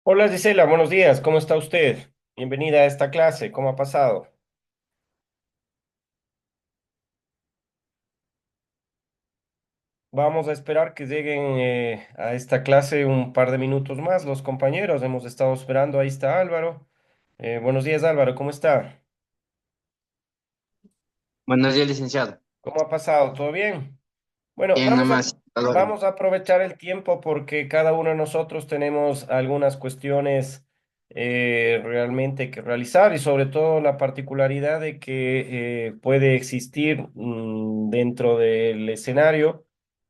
Hola Gisela, buenos días, ¿cómo está usted? Bienvenida a esta clase, ¿cómo ha pasado? Vamos a esperar que lleguen a esta clase un par de minutos más los compañeros, hemos estado esperando, ahí está Álvaro. Buenos días Álvaro, ¿cómo está? Buenos días, licenciado. ¿Cómo ha pasado? ¿Todo bien? Bueno, Bien, nada más, todo bien. vamos a aprovechar el tiempo porque cada uno de nosotros tenemos algunas cuestiones realmente que realizar y sobre todo la particularidad de que puede existir dentro del escenario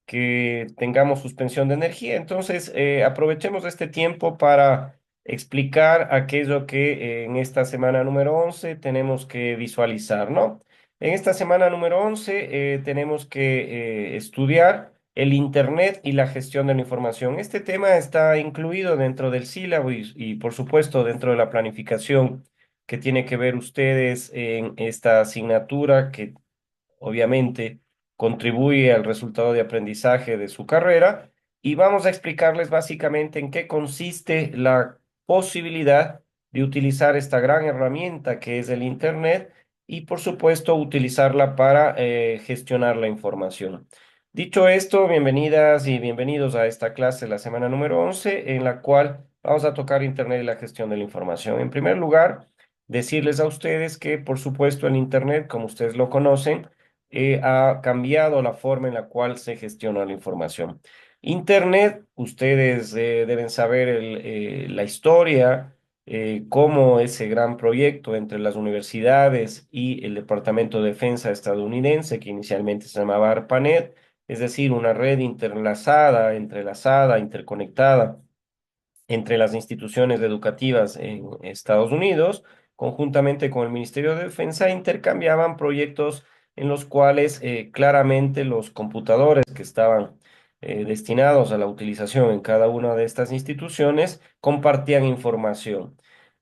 que tengamos suspensión de energía. Entonces, aprovechemos este tiempo para explicar aquello que en esta semana número 11 tenemos que visualizar, ¿no? En esta semana número 11 tenemos que estudiar el Internet y la gestión de la información. Este tema está incluido dentro del sílabo y, por supuesto, dentro de la planificación que tiene que ver ustedes en esta asignatura que obviamente contribuye al resultado de aprendizaje de su carrera y vamos a explicarles básicamente en qué consiste la posibilidad de utilizar esta gran herramienta que es el Internet y por supuesto utilizarla para gestionar la información. Dicho esto, bienvenidas y bienvenidos a esta clase, la semana número 11 en la cual vamos a tocar Internet y la gestión de la información. En primer lugar, decirles a ustedes que, por supuesto, el Internet, como ustedes lo conocen, ha cambiado la forma en la cual se gestiona la información. Internet, ustedes deben saber la historia, cómo ese gran proyecto entre las universidades y el Departamento de Defensa estadounidense, que inicialmente se llamaba ARPANET, es decir, una red interlazada, entrelazada, interconectada entre las instituciones educativas en Estados Unidos, conjuntamente con el Ministerio de Defensa, intercambiaban proyectos en los cuales claramente los computadores que estaban destinados a la utilización en cada una de estas instituciones compartían información.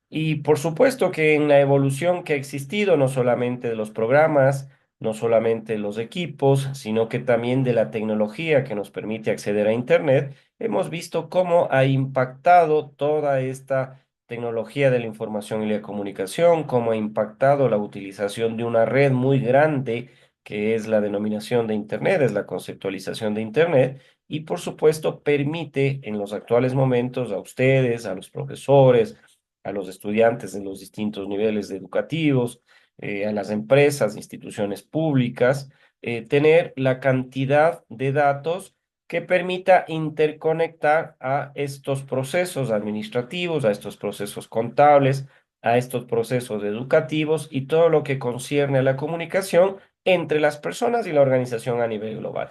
Y por supuesto que en la evolución que ha existido, no solamente de los programas, no solamente de los equipos, sino que también de la tecnología que nos permite acceder a Internet, hemos visto cómo ha impactado toda esta tecnología de la información y la comunicación, cómo ha impactado la utilización de una red muy grande que es la denominación de Internet, es la conceptualización de Internet, y por supuesto permite en los actuales momentos a ustedes, a los profesores, a los estudiantes de los distintos niveles educativos, a las empresas, instituciones públicas, tener la cantidad de datos que permita interconectar a estos procesos administrativos, a estos procesos contables, a estos procesos educativos y todo lo que concierne a la comunicación entre las personas y la organización a nivel global.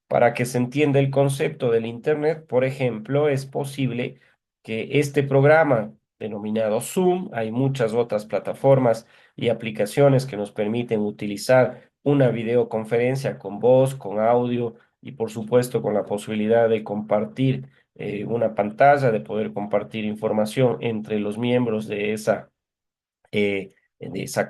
Para que se entienda el concepto del Internet, por ejemplo, es posible que este programa denominado Zoom, hay muchas otras plataformas y aplicaciones que nos permiten utilizar una videoconferencia con voz, con audio y por supuesto con la posibilidad de compartir una pantalla, de poder compartir información entre los miembros de esa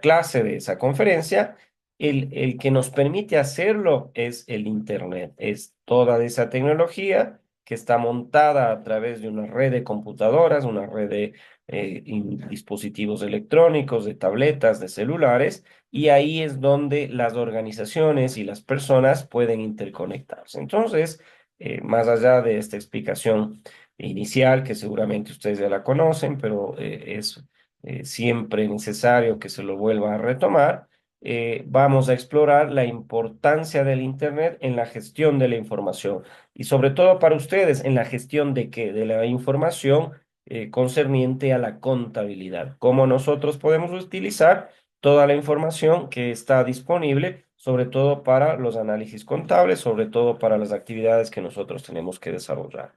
clase, de esa conferencia, el que nos permite hacerlo es el Internet, es toda esa tecnología que está montada a través de una red de computadoras, una red de dispositivos electrónicos, de tabletas, de celulares, y ahí es donde las organizaciones y las personas pueden interconectarse. Entonces, más allá de esta explicación inicial, que seguramente ustedes ya la conocen, pero es siempre necesario que se lo vuelva a retomar, vamos a explorar la importancia del Internet en la gestión de la información y sobre todo para ustedes en la gestión de qué, de la información concerniente a la contabilidad, cómo nosotros podemos utilizar toda la información que está disponible, sobre todo para los análisis contables, sobre todo para las actividades que nosotros tenemos que desarrollar.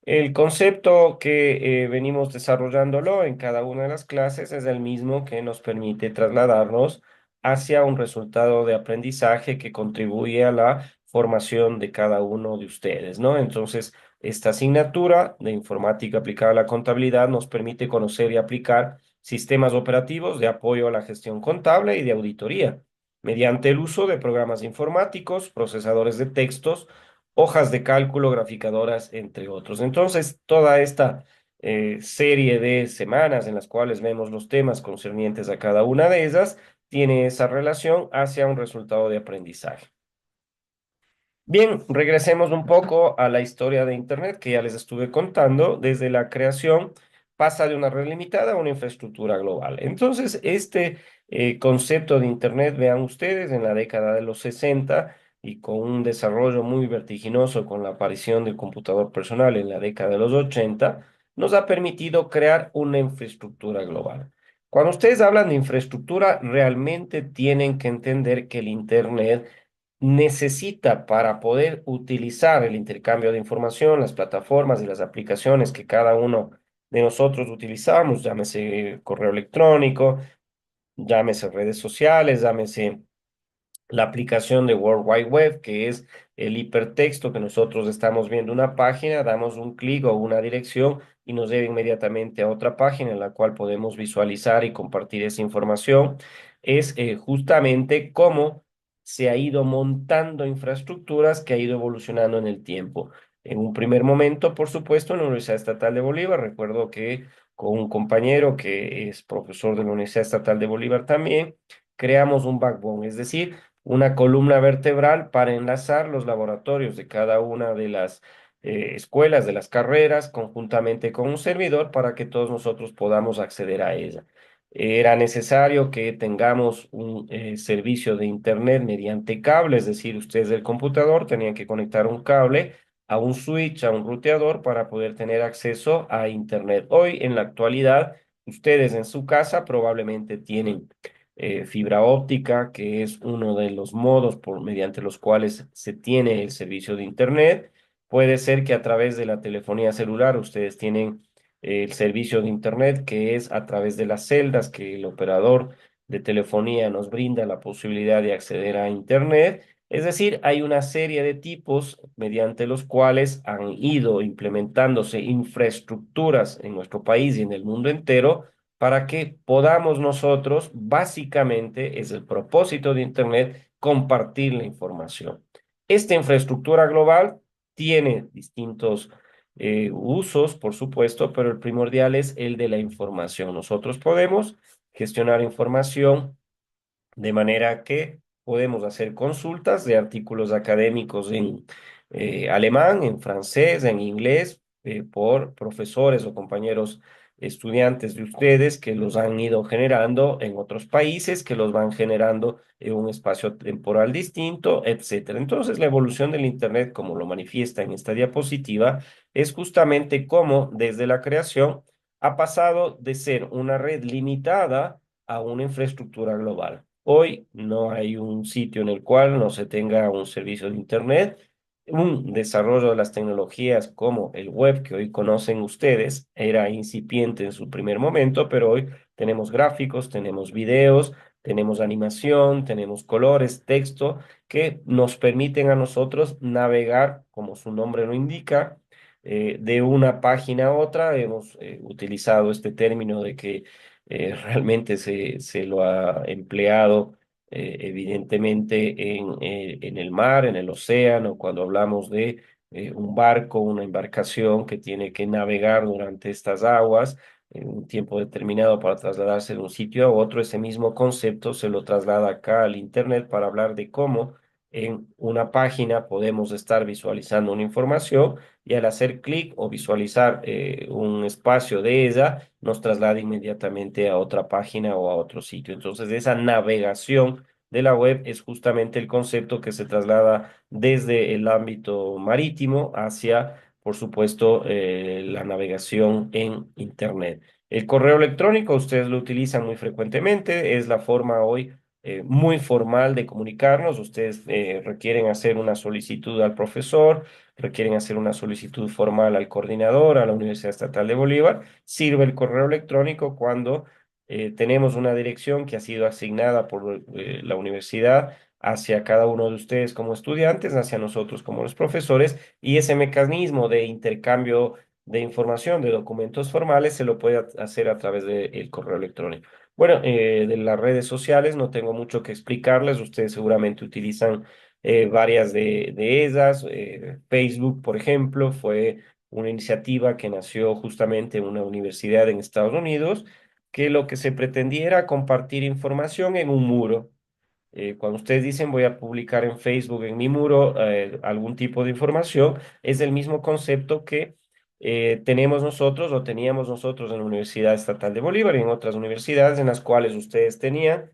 El concepto que venimos desarrollándolo en cada una de las clases es el mismo que nos permite trasladarnos hacia un resultado de aprendizaje que contribuye a la formación de cada uno de ustedes, ¿no? Entonces, esta asignatura de informática aplicada a la contabilidad nos permite conocer y aplicar sistemas operativos de apoyo a la gestión contable y de auditoría, mediante el uso de programas informáticos, procesadores de textos, hojas de cálculo, graficadoras, entre otros. Entonces, toda esta serie de semanas en las cuales vemos los temas concernientes a cada una de ellas, tiene esa relación hacia un resultado de aprendizaje. Bien, regresemos un poco a la historia de Internet que ya les estuve contando. Desde la creación pasa de una red limitada a una infraestructura global. Entonces, este concepto de Internet, vean ustedes, en la década de los 60 y con un desarrollo muy vertiginoso con la aparición del computador personal en la década de los 80, nos ha permitido crear una infraestructura global. Cuando ustedes hablan de infraestructura, realmente tienen que entender que el Internet necesita para poder utilizar el intercambio de información, las plataformas y las aplicaciones que cada uno de nosotros utilizamos, llámese correo electrónico, llámese redes sociales, llámese la aplicación de World Wide Web, que es el hipertexto que nosotros estamos viendo una página, damos un clic o una dirección y nos lleva inmediatamente a otra página en la cual podemos visualizar y compartir esa información. Es justamente cómo se ha ido montando infraestructuras que ha ido evolucionando en el tiempo. En un primer momento, por supuesto, en la Universidad Estatal de Bolívar, recuerdo que con un compañero que es profesor de la Universidad Estatal de Bolívar también, creamos un backbone, es decir, una columna vertebral para enlazar los laboratorios de cada una de las escuelas, de las carreras, conjuntamente con un servidor para que todos nosotros podamos acceder a ella. Era necesario que tengamos un servicio de Internet mediante cable, es decir, ustedes del computador tenían que conectar un cable a un switch, a un ruteador para poder tener acceso a Internet. Hoy, en la actualidad, ustedes en su casa probablemente tienen fibra óptica, que es uno de los modos mediante los cuales se tiene el servicio de Internet. Puede ser que a través de la telefonía celular ustedes tienen el servicio de Internet, que es a través de las celdas que el operador de telefonía nos brinda la posibilidad de acceder a Internet. Es decir, hay una serie de tipos mediante los cuales han ido implementándose infraestructuras en nuestro país y en el mundo entero para que podamos nosotros, básicamente, es el propósito de Internet, compartir la información. Esta infraestructura global tiene distintos usos, por supuesto, pero el primordial es el de la información. Nosotros podemos gestionar información de manera que podemos hacer consultas de artículos académicos en alemán, en francés, en inglés, por profesores o compañeros estudiantes de ustedes que los han ido generando en otros países, que los van generando en un espacio temporal distinto, etcétera. Entonces, la evolución del Internet, como lo manifiesta en esta diapositiva, es justamente cómo desde la creación ha pasado de ser una red limitada a una infraestructura global. Hoy no hay un sitio en el cual no se tenga un servicio de Internet. Un desarrollo de las tecnologías como el web que hoy conocen ustedes era incipiente en su primer momento, pero hoy tenemos gráficos, tenemos videos, tenemos animación, tenemos colores, texto, que nos permiten a nosotros navegar, como su nombre lo indica, de una página a otra. Hemos utilizado este término de que realmente se lo ha empleado evidentemente en el mar, en el océano, cuando hablamos de un barco, una embarcación que tiene que navegar durante estas aguas en un tiempo determinado para trasladarse de un sitio a otro. Ese mismo concepto se lo traslada acá al Internet para hablar de cómo en una página podemos estar visualizando una información y al hacer clic o visualizar un espacio de ella, nos traslada inmediatamente a otra página o a otro sitio. Entonces, esa navegación de la web es justamente el concepto que se traslada desde el ámbito marítimo hacia, por supuesto, la navegación en Internet. El correo electrónico, ustedes lo utilizan muy frecuentemente, es la forma hoy muy formal de comunicarnos. Ustedes requieren hacer una solicitud al profesor, requieren hacer una solicitud formal al coordinador, a la Universidad Estatal de Bolívar. Sirve el correo electrónico cuando tenemos una dirección que ha sido asignada por la universidad hacia cada uno de ustedes como estudiantes, hacia nosotros como los profesores, y ese mecanismo de intercambio de información, de documentos formales, se lo puede hacer a través del correo electrónico. Bueno, de las redes sociales no tengo mucho que explicarles, ustedes seguramente utilizan varias de ellas. Facebook, por ejemplo, fue una iniciativa que nació justamente en una universidad en Estados Unidos, que lo que se pretendía era compartir información en un muro. Cuando ustedes dicen voy a publicar en Facebook, en mi muro, algún tipo de información, es el mismo concepto que tenemos nosotros o teníamos nosotros en la Universidad Estatal de Bolívar y en otras universidades en las cuales ustedes tenían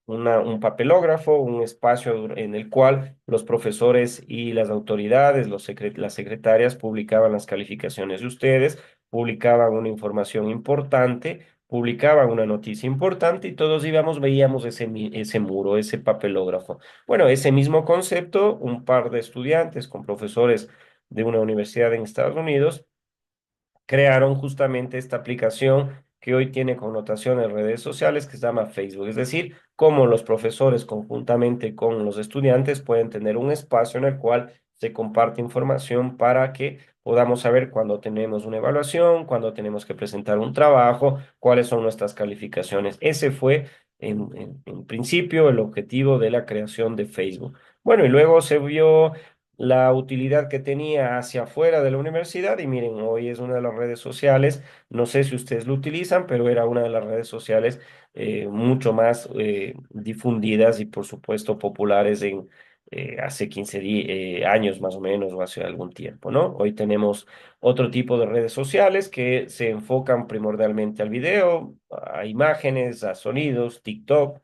un papelógrafo, un espacio en el cual los profesores y las autoridades, las secretarias publicaban las calificaciones de ustedes, publicaban una información importante, publicaban una noticia importante y todos íbamos, veíamos ese muro, ese papelógrafo. Bueno, ese mismo concepto, un par de estudiantes con profesores de una universidad en Estados Unidos crearon justamente esta aplicación que hoy tiene connotación en redes sociales que se llama Facebook. Es decir, cómo los profesores conjuntamente con los estudiantes pueden tener un espacio en el cual se comparte información para que podamos saber cuándo tenemos una evaluación, cuándo tenemos que presentar un trabajo, cuáles son nuestras calificaciones. Ese fue en principio el objetivo de la creación de Facebook. Bueno, y luego se vio la utilidad que tenía hacia afuera de la universidad y miren, hoy es una de las redes sociales, no sé si ustedes lo utilizan, pero era una de las redes sociales mucho más difundidas y por supuesto populares en hace 15 años más o menos o hace algún tiempo, ¿no? Hoy tenemos otro tipo de redes sociales que se enfocan primordialmente al video, a imágenes, a sonidos, TikTok,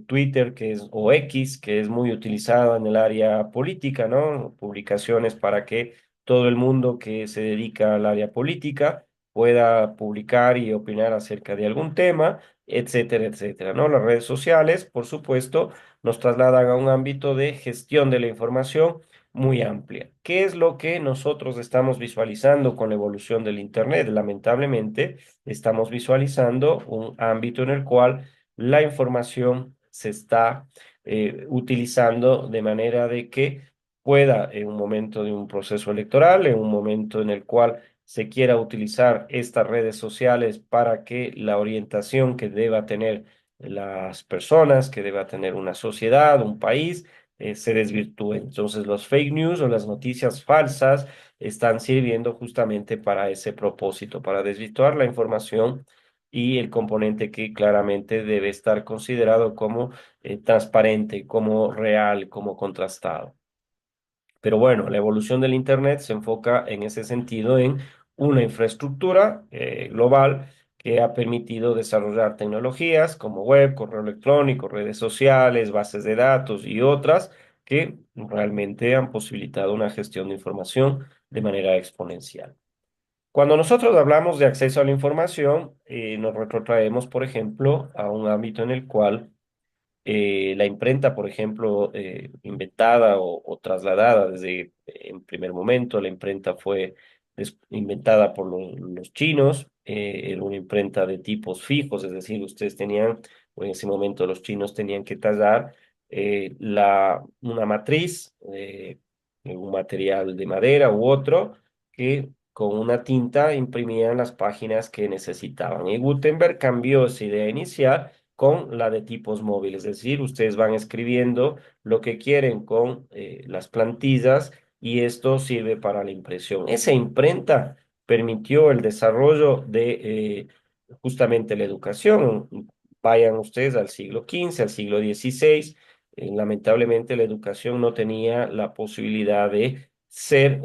Twitter, o X, que es muy utilizado en el área política, ¿no? Publicaciones para que todo el mundo que se dedica al área política pueda publicar y opinar acerca de algún tema, etcétera, etcétera, ¿no? Las redes sociales, por supuesto, nos trasladan a un ámbito de gestión de la información muy amplia. ¿Qué es lo que nosotros estamos visualizando con la evolución del Internet? Lamentablemente, estamos visualizando un ámbito en el cual la información se está utilizando de manera de que pueda, en un momento de un proceso electoral, en un momento en el cual se quiera utilizar estas redes sociales para que la orientación que deba tener las personas, que deba tener una sociedad, un país, se desvirtúe. Entonces, los fake news o las noticias falsas están sirviendo justamente para ese propósito, para desvirtuar la información y el componente que claramente debe estar considerado como transparente, como real, como contrastado. Pero bueno, la evolución del Internet se enfoca en ese sentido en una infraestructura global que ha permitido desarrollar tecnologías como web, correo electrónico, redes sociales, bases de datos y otras que realmente han posibilitado una gestión de información de manera exponencial. Cuando nosotros hablamos de acceso a la información, nos retrotraemos, por ejemplo, a un ámbito en el cual la imprenta, por ejemplo, inventada o trasladada desde en primer momento, la imprenta fue inventada por los chinos, era una imprenta de tipos fijos, es decir, ustedes tenían, o en ese momento los chinos tenían que tallar una matriz, un material de madera u otro, que con una tinta imprimían las páginas que necesitaban. Y Gutenberg cambió esa idea inicial con la de tipos móviles, es decir, ustedes van escribiendo lo que quieren con las plantillas y esto sirve para la impresión. Esa imprenta permitió el desarrollo de justamente la educación. Vayan ustedes al siglo XV, al siglo XVI. Lamentablemente la educación no tenía la posibilidad de ser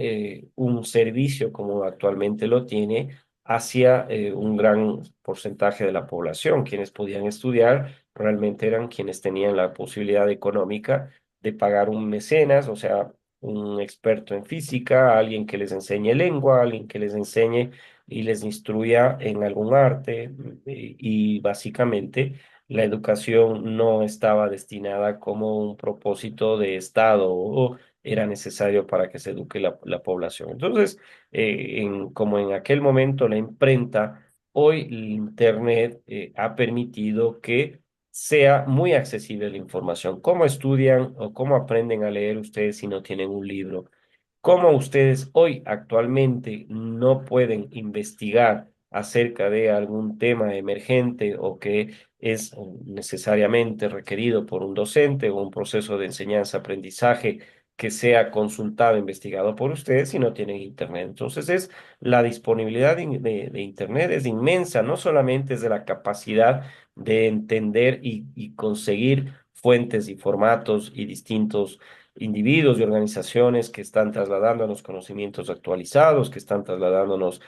un servicio como actualmente lo tiene hacia un gran porcentaje de la población. Quienes podían estudiar realmente eran quienes tenían la posibilidad económica de pagar un mecenas, o sea, un experto en física, alguien que les enseñe lengua, alguien que les enseñe y les instruya en algún arte. Y básicamente la educación no estaba destinada como un propósito de Estado o era necesario para que se eduque la población. Entonces, como en aquel momento la imprenta, hoy el Internet ha permitido que sea muy accesible la información. ¿Cómo estudian o cómo aprenden a leer ustedes si no tienen un libro? ¿Cómo ustedes hoy actualmente no pueden investigar acerca de algún tema emergente o que es necesariamente requerido por un docente o un proceso de enseñanza-aprendizaje? que sea consultado, investigado por ustedes si no tienen internet. Entonces la disponibilidad de internet es inmensa, no solamente es de la capacidad de entender y conseguir fuentes y formatos y distintos individuos y organizaciones que están trasladándonos conocimientos actualizados, que están trasladándonos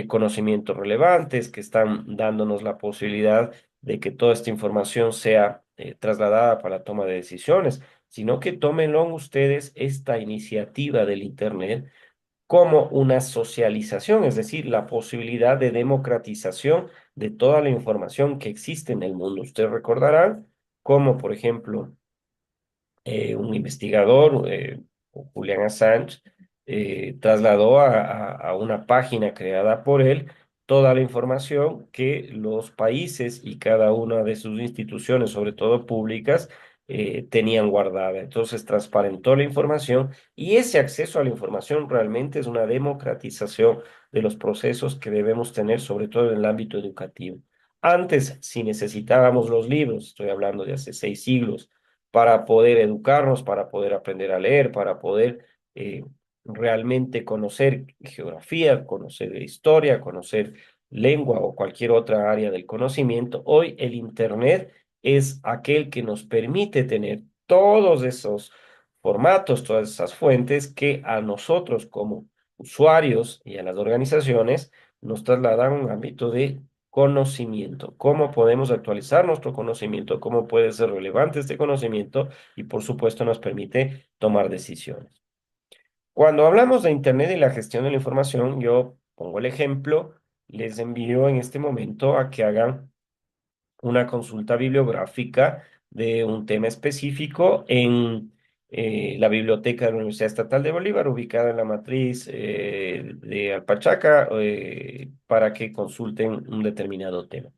conocimientos relevantes, que están dándonos la posibilidad de que toda esta información sea trasladada para la toma de decisiones, sino que tómenlo ustedes esta iniciativa del Internet como una socialización, es decir, la posibilidad de democratización de toda la información que existe en el mundo. Ustedes recordarán cómo, por ejemplo, un investigador, Julian Assange, trasladó a una página creada por él toda la información que los países y cada una de sus instituciones, sobre todo públicas, tenían guardada. Entonces transparentó la información y ese acceso a la información realmente es una democratización de los procesos que debemos tener, sobre todo en el ámbito educativo. Antes, si necesitábamos los libros, estoy hablando de hace 6 siglos, para poder educarnos, para poder aprender a leer, para poder eh, realmente conocer geografía, conocer historia, conocer lengua o cualquier otra área del conocimiento. Hoy el Internet es aquel que nos permite tener todos esos formatos, todas esas fuentes que a nosotros como usuarios y a las organizaciones nos trasladan a un ámbito de conocimiento, cómo podemos actualizar nuestro conocimiento, cómo puede ser relevante este conocimiento y por supuesto nos permite tomar decisiones. Cuando hablamos de Internet y la gestión de la información, yo pongo el ejemplo, les envío en este momento a que hagan una consulta bibliográfica de un tema específico en la Biblioteca de la Universidad Estatal de Bolívar, ubicada en la matriz de Alpachaca, para que consulten un determinado tema.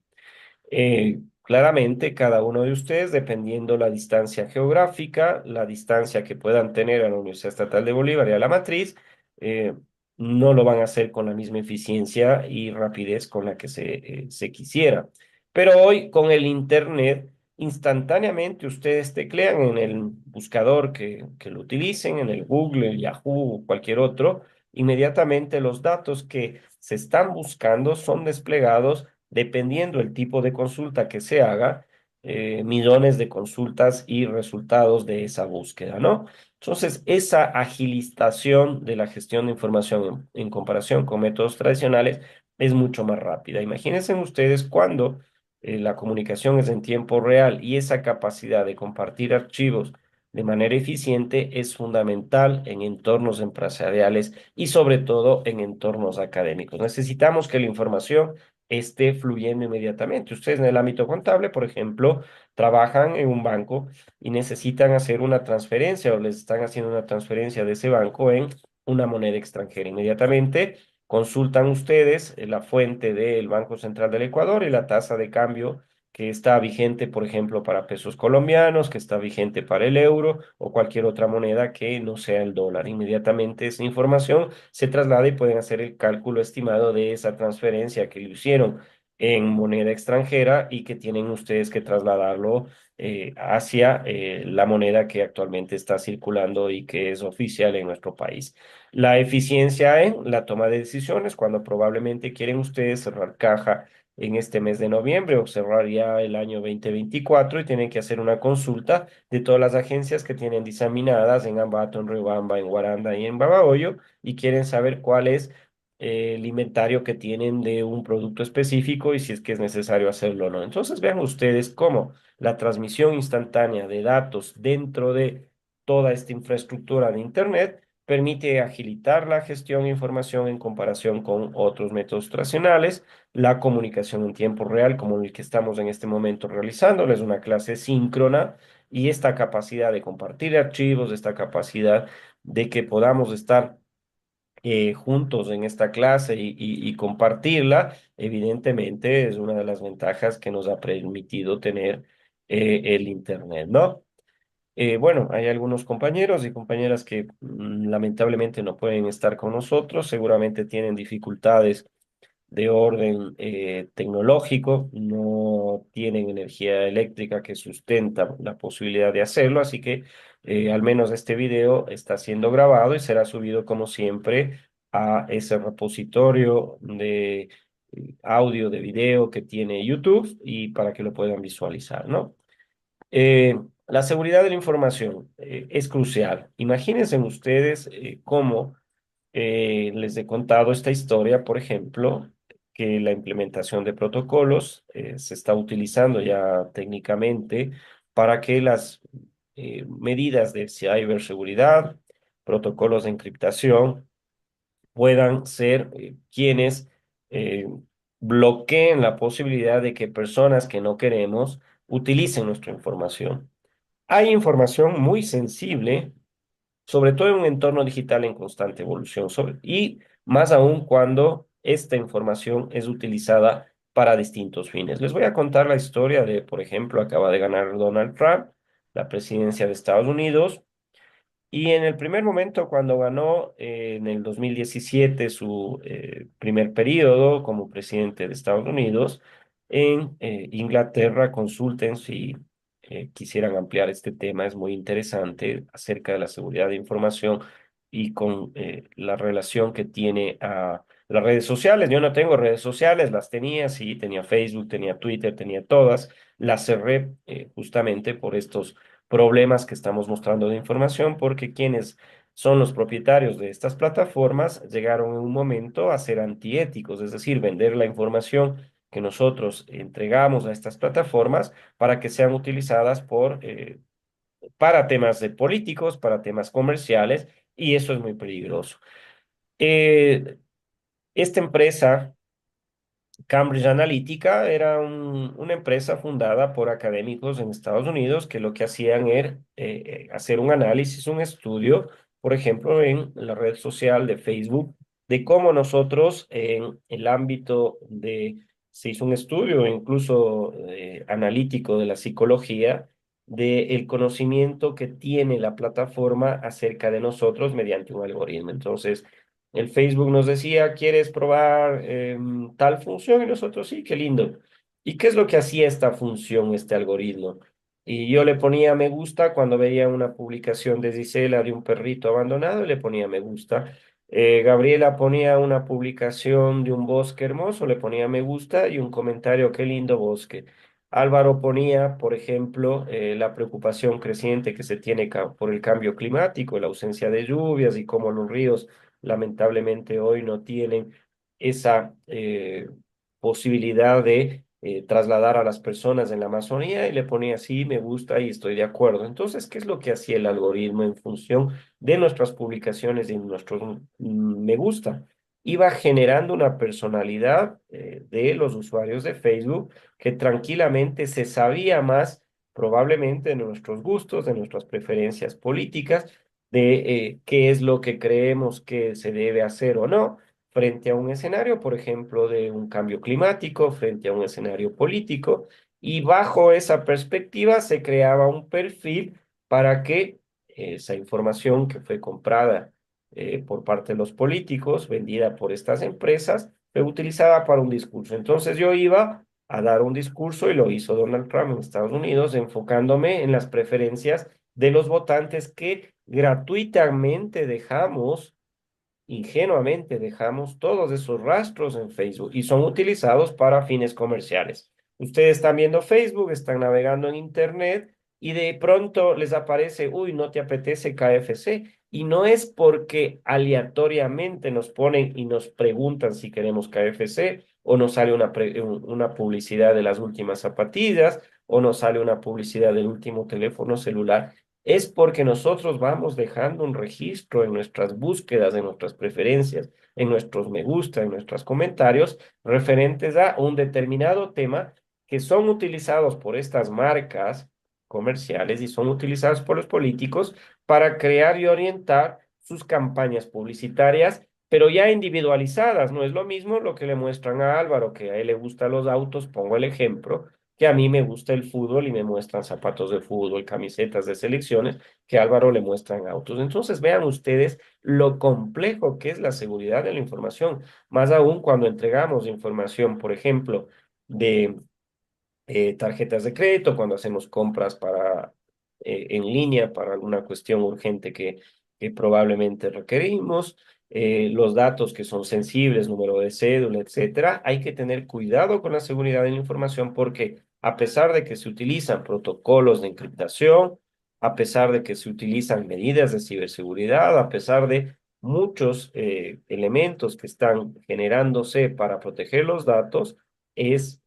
Claramente, cada uno de ustedes, dependiendo la distancia geográfica, la distancia que puedan tener a la Universidad Estatal de Bolívar y a la matriz, eh, no lo van a hacer con la misma eficiencia y rapidez con la que se quisiera. Pero hoy, con el Internet, instantáneamente ustedes teclean en el buscador que lo utilicen, en el Google, el Yahoo o cualquier otro, inmediatamente los datos que se están buscando son desplegados dependiendo el tipo de consulta que se haga, millones de consultas y resultados de esa búsqueda, ¿no? Entonces, esa agilización de la gestión de información en comparación con métodos tradicionales es mucho más rápida. Imagínense ustedes cuando la comunicación es en tiempo real y esa capacidad de compartir archivos de manera eficiente es fundamental en entornos empresariales y sobre todo en entornos académicos. Necesitamos que la información esté fluyendo inmediatamente. Ustedes en el ámbito contable, por ejemplo, trabajan en un banco y necesitan hacer una transferencia o les están haciendo una transferencia de ese banco en una moneda extranjera. Inmediatamente consultan ustedes la fuente del Banco Central del Ecuador y la tasa de cambio que está vigente, por ejemplo, para pesos colombianos, que está vigente para el euro o cualquier otra moneda que no sea el dólar. Inmediatamente esa información se traslada y pueden hacer el cálculo estimado de esa transferencia que lo hicieron en moneda extranjera y que tienen ustedes que trasladarlo hacia la moneda que actualmente está circulando y que es oficial en nuestro país. La eficiencia en la toma de decisiones, cuando probablemente quieren ustedes cerrar caja en este mes de noviembre o cerrar ya el año 2024 y tienen que hacer una consulta de todas las agencias que tienen diseminadas en Ambato, en Riobamba, en Guaranda y en Babahoyo y quieren saber cuál es el inventario que tienen de un producto específico y si es que es necesario hacerlo o no. Entonces vean ustedes cómo la transmisión instantánea de datos dentro de toda esta infraestructura de Internet permite agilitar la gestión de información en comparación con otros métodos tradicionales, la comunicación en tiempo real, como el que estamos en este momento realizando, es una clase síncrona y esta capacidad de compartir archivos, esta capacidad de que podamos estar juntos en esta clase y compartirla, evidentemente es una de las ventajas que nos ha permitido tener el Internet, ¿no? Bueno, hay algunos compañeros y compañeras que lamentablemente no pueden estar con nosotros, seguramente tienen dificultades de orden tecnológico, no tienen energía eléctrica que sustenta la posibilidad de hacerlo, así que al menos este video está siendo grabado y será subido como siempre a ese repositorio de audio, de video que tiene YouTube y para que lo puedan visualizar, ¿no? La seguridad de la información es crucial. Imagínense ustedes cómo les he contado esta historia, por ejemplo, que la implementación de protocolos se está utilizando ya técnicamente para que las medidas de ciberseguridad, protocolos de encriptación, puedan ser quienes eh, bloqueen la posibilidad de que personas que no queremos utilicen nuestra información. Hay información muy sensible, sobre todo en un entorno digital en constante evolución, y más aún cuando esta información es utilizada para distintos fines. Les voy a contar la historia de, por ejemplo, acaba de ganar Donald Trump la presidencia de Estados Unidos y en el primer momento, cuando ganó en el 2017 su primer periodo como presidente de Estados Unidos, en Inglaterra, consulten si quisieran ampliar este tema, es muy interesante acerca de la seguridad de información y con la relación que tiene a las redes sociales. Yo no tengo redes sociales, las tenía, sí, tenía Facebook, tenía Twitter, tenía todas, las cerré justamente por estos problemas que estamos mostrando de información, porque quienes son los propietarios de estas plataformas llegaron en un momento a ser antiéticos, es decir, vender la información que nosotros entregamos a estas plataformas para que sean utilizadas para temas de políticos, para temas comerciales, y eso es muy peligroso. Eh, esta empresa Cambridge Analytica era una empresa fundada por académicos en Estados Unidos que lo que hacían era hacer un análisis, un estudio, por ejemplo, en la red social de Facebook, de cómo nosotros en el ámbito se hizo un estudio incluso analítico de la psicología, del conocimiento que tiene la plataforma acerca de nosotros mediante un algoritmo. Entonces, el Facebook nos decía, ¿quieres probar tal función? Y nosotros, sí, qué lindo. ¿Y qué es lo que hacía esta función, este algoritmo? Y yo le ponía me gusta cuando veía una publicación de Gisela de un perrito abandonado, le ponía me gusta. Gabriela ponía una publicación de un bosque hermoso, le ponía me gusta y un comentario, qué lindo bosque. Álvaro ponía, por ejemplo, la preocupación creciente que se tiene por el cambio climático, la ausencia de lluvias y cómo los ríos lamentablemente hoy no tienen esa posibilidad de trasladar a las personas en la Amazonía y le ponía así, me gusta y estoy de acuerdo. Entonces, ¿qué es lo que hacía el algoritmo en función de nuestras publicaciones y nuestros me gusta? Iba generando una personalidad de los usuarios de Facebook que tranquilamente se sabía más probablemente de nuestros gustos, de nuestras preferencias políticas, de qué es lo que creemos que se debe hacer o no frente a un escenario, por ejemplo, de un cambio climático, frente a un escenario político, y bajo esa perspectiva se creaba un perfil para que esa información que fue comprada por parte de los políticos, vendida por estas empresas, fue utilizada para un discurso. Entonces yo iba a dar un discurso y lo hizo Donald Trump en Estados Unidos, enfocándome en las preferencias de los votantes que gratuitamente dejamos, ingenuamente dejamos todos esos rastros en Facebook y son utilizados para fines comerciales. Ustedes están viendo Facebook, están navegando en Internet y de pronto les aparece, uy, no te apetece KFC. Y no es porque aleatoriamente nos ponen y nos preguntan si queremos KFC o nos sale una publicidad de las últimas zapatillas o nos sale una publicidad del último teléfono celular, es porque nosotros vamos dejando un registro en nuestras búsquedas, en nuestras preferencias, en nuestros me gusta, en nuestros comentarios referentes a un determinado tema que son utilizados por estas marcas comerciales y son utilizados por los políticos para crear y orientar sus campañas publicitarias, pero ya individualizadas. No es lo mismo lo que le muestran a Álvaro, que a él le gustan los autos, pongo el ejemplo, que a mí me gusta el fútbol y me muestran zapatos de fútbol, camisetas de selecciones, que a Álvaro le muestran autos. Entonces vean ustedes lo complejo que es la seguridad de la información, más aún cuando entregamos información, por ejemplo, de tarjetas de crédito, cuando hacemos compras para en línea para alguna cuestión urgente que probablemente requerimos, los datos que son sensibles, número de cédula, etcétera. Hay que tener cuidado con la seguridad de la información porque a pesar de que se utilizan protocolos de encriptación, a pesar de que se utilizan medidas de ciberseguridad, a pesar de muchos elementos que están generándose para proteger los datos, es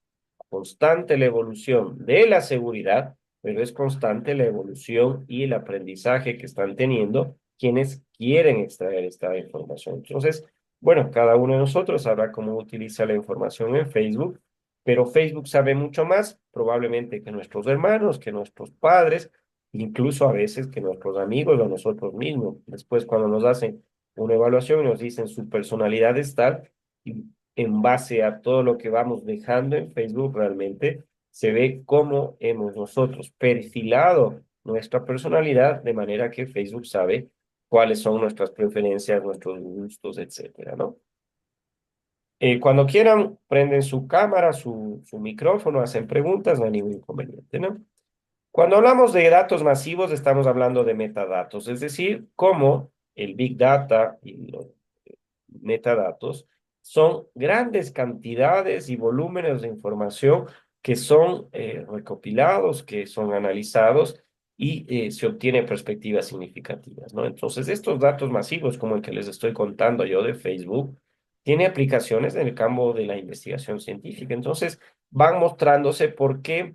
constante la evolución de la seguridad, pero es constante la evolución y el aprendizaje que están teniendo quienes quieren extraer esta información. Entonces, bueno, cada uno de nosotros sabrá cómo utiliza la información en Facebook, pero Facebook sabe mucho más, probablemente que nuestros hermanos, que nuestros padres, incluso a veces que nuestros amigos o nosotros mismos. Después, cuando nos hacen una evaluación y nos dicen su personalidad es tal, y en base a todo lo que vamos dejando en Facebook, realmente se ve cómo hemos nosotros perfilado nuestra personalidad de manera que Facebook sabe cuáles son nuestras preferencias, nuestros gustos, etcétera, ¿no? Cuando quieran, prenden su cámara, su micrófono, hacen preguntas, no hay ningún inconveniente, ¿no? Cuando hablamos de datos masivos, estamos hablando de metadatos, es decir, cómo el Big Data y los metadatos son grandes cantidades y volúmenes de información que son recopilados, que son analizados y se obtienen perspectivas significativas, ¿no? Entonces, estos datos masivos, como el que les estoy contando yo de Facebook, tiene aplicaciones en el campo de la investigación científica. Entonces, van mostrándose por qué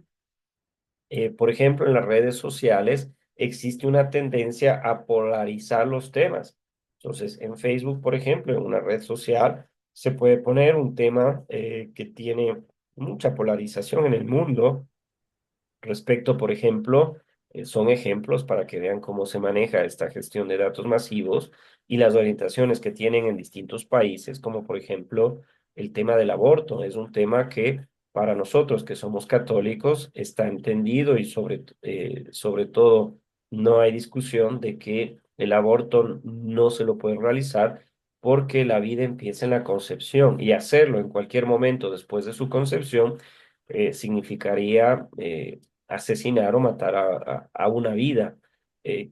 por ejemplo, en las redes sociales existe una tendencia a polarizar los temas. Entonces, en Facebook, por ejemplo, en una red social, se puede poner un tema que tiene mucha polarización en el mundo respecto, por ejemplo, son ejemplos para que vean cómo se maneja esta gestión de datos masivos y las orientaciones que tienen en distintos países, como por ejemplo el tema del aborto. Es un tema que para nosotros que somos católicos está entendido y sobre todo no hay discusión de que el aborto no se lo puede realizar porque la vida empieza en la concepción y hacerlo en cualquier momento después de su concepción significaría asesinar o matar a una vida.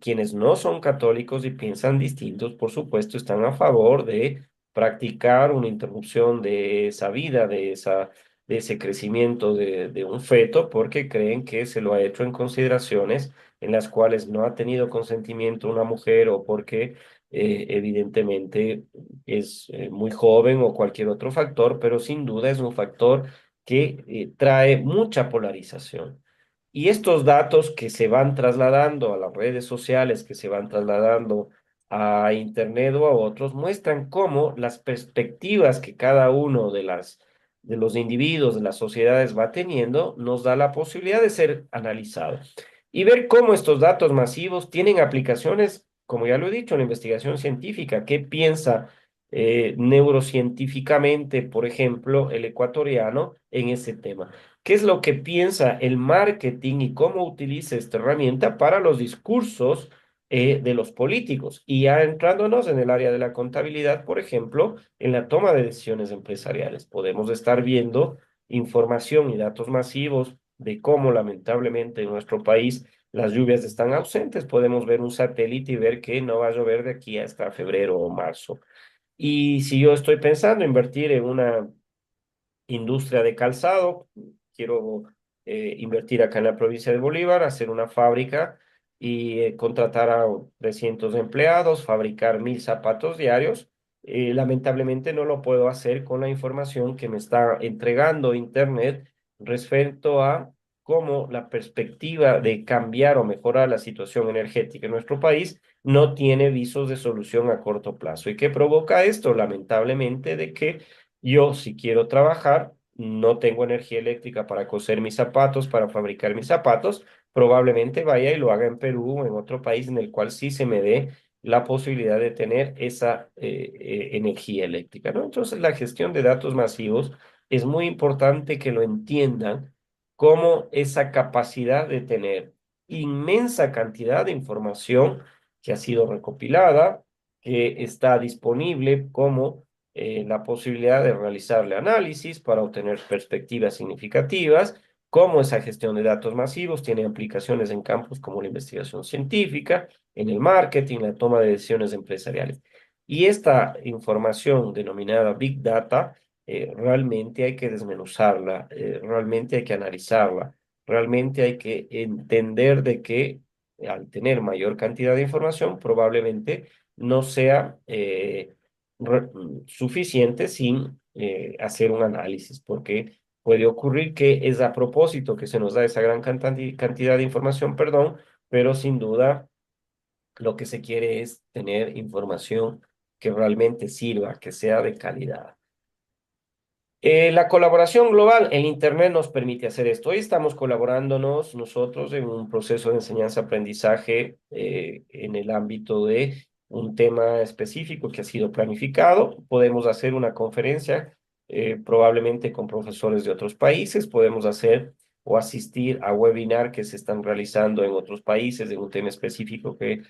Quienes no son católicos y piensan distintos, por supuesto, están a favor de practicar una interrupción de esa vida, de ese crecimiento de un feto, porque creen que se lo ha hecho en consideraciones en las cuales no ha tenido consentimiento una mujer o porque evidentemente es muy joven o cualquier otro factor, pero sin duda es un factor que trae mucha polarización. Y estos datos que se van trasladando a las redes sociales, que se van trasladando a Internet o a otros, muestran cómo las perspectivas que cada uno de los individuos, de las sociedades va teniendo, nos da la posibilidad de ser analizados y ver cómo estos datos masivos tienen aplicaciones, como ya lo he dicho, en la investigación científica. ¿Qué piensa neurocientíficamente, por ejemplo, el ecuatoriano en ese tema? ¿Qué es lo que piensa el marketing y cómo utiliza esta herramienta para los discursos de los políticos? Y ya entrándonos en el área de la contabilidad, por ejemplo, en la toma de decisiones empresariales, podemos estar viendo información y datos masivos de cómo lamentablemente en nuestro país las lluvias están ausentes. Podemos ver un satélite y ver que no va a llover de aquí hasta febrero o marzo. Y si yo estoy pensando invertir en una industria de calzado, quiero invertir acá en la provincia de Bolívar, hacer una fábrica y contratar a 300 empleados, fabricar 1000 zapatos diarios. Lamentablemente no lo puedo hacer con la información que me está entregando Internet respecto a cómo la perspectiva de cambiar o mejorar la situación energética en nuestro país no tiene visos de solución a corto plazo. ¿Y qué provoca esto? Lamentablemente de que yo, si quiero trabajar, no tengo energía eléctrica para coser mis zapatos, para fabricar mis zapatos, probablemente vaya y lo haga en Perú o en otro país en el cual sí se me dé la posibilidad de tener esa energía eléctrica, ¿no? Entonces, la gestión de datos masivos es muy importante que lo entiendan como esa capacidad de tener inmensa cantidad de información que ha sido recopilada, que está disponible como la posibilidad de realizarle análisis para obtener perspectivas significativas cómo esa gestión de datos masivos tiene aplicaciones en campos como la investigación científica, en el marketing, la toma de decisiones empresariales. Y esta información denominada Big Data, realmente hay que desmenuzarla, realmente hay que analizarla, realmente hay que entender de que al tener mayor cantidad de información, probablemente no sea suficiente sin hacer un análisis, porque puede ocurrir que es a propósito que se nos da esa gran cantidad de información, perdón, pero sin duda lo que se quiere es tener información que realmente sirva, que sea de calidad. La colaboración global en Internet nos permite hacer esto. Hoy estamos colaborándonos nosotros en un proceso de enseñanza-aprendizaje en el ámbito de un tema específico que ha sido planificado. Podemos hacer una conferencia probablemente con profesores de otros países. Podemos hacer o asistir a webinar que se están realizando en otros países de un tema específico que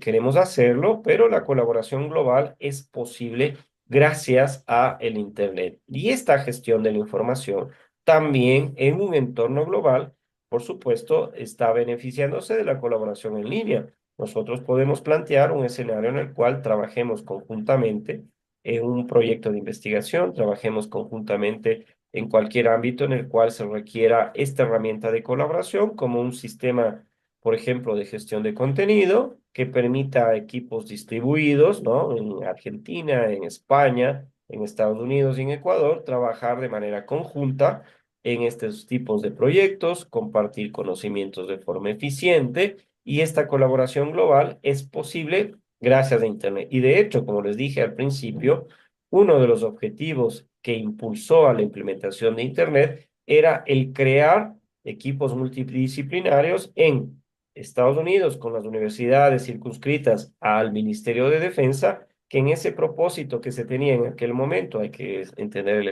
queremos hacerlo, pero la colaboración global es posible gracias a el Internet. Y esta gestión de la información también en un entorno global, por supuesto, está beneficiándose de la colaboración en línea. Nosotros podemos plantear un escenario en el cual trabajemos conjuntamente en un proyecto de investigación, trabajemos conjuntamente en cualquier ámbito en el cual se requiera esta herramienta de colaboración, como un sistema, por ejemplo, de gestión de contenido que permita a equipos distribuidos, ¿no? En Argentina, en España, en Estados Unidos y en Ecuador, trabajar de manera conjunta en estos tipos de proyectos, compartir conocimientos de forma eficiente, y esta colaboración global es posible gracias a Internet. Y de hecho, como les dije al principio, uno de los objetivos que impulsó a la implementación de Internet era el crear equipos multidisciplinarios en Estados Unidos, con las universidades circunscritas al Ministerio de Defensa, que en ese propósito que se tenía en aquel momento, hay que entender el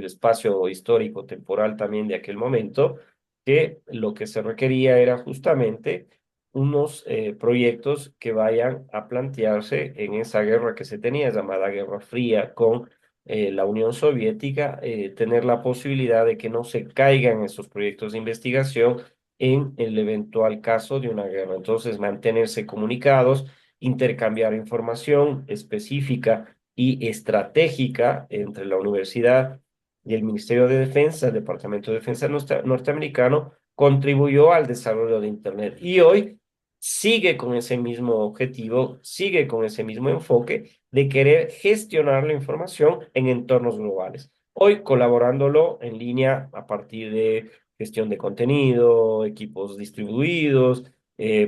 espacio histórico temporal también de aquel momento, que lo que se requería era justamente unos proyectos que vayan a plantearse en esa guerra que se tenía, llamada Guerra Fría, con la Unión Soviética, tener la posibilidad de que no se caigan esos proyectos de investigación en el eventual caso de una guerra. Entonces, mantenerse comunicados, intercambiar información específica y estratégica entre la universidad y el Ministerio de Defensa, el Departamento de Defensa norteamericano, contribuyó al desarrollo de Internet. Y hoy sigue con ese mismo objetivo, sigue con ese mismo enfoque de querer gestionar la información en entornos globales. Hoy colaborándolo en línea a partir de gestión de contenido, equipos distribuidos,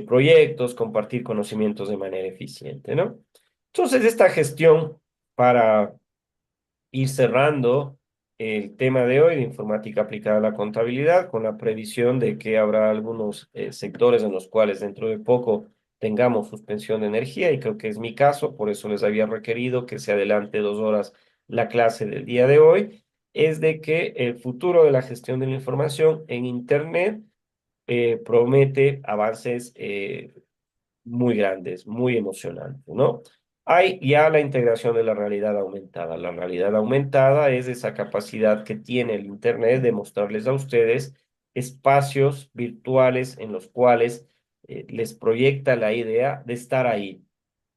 proyectos, compartir conocimientos de manera eficiente, ¿no? Entonces, esta gestión para ir cerrando el tema de hoy de informática aplicada a la contabilidad, con la previsión de que habrá algunos sectores en los cuales dentro de poco tengamos suspensión de energía, y creo que es mi caso, por eso les había requerido que se adelante 2 horas la clase del día de hoy, es de que el futuro de la gestión de la información en Internet promete avances muy grandes, muy emocionantes, ¿no? Hay ya la integración de la realidad aumentada. La realidad aumentada es esa capacidad que tiene el Internet de mostrarles a ustedes espacios virtuales en los cuales les proyecta la idea de estar ahí.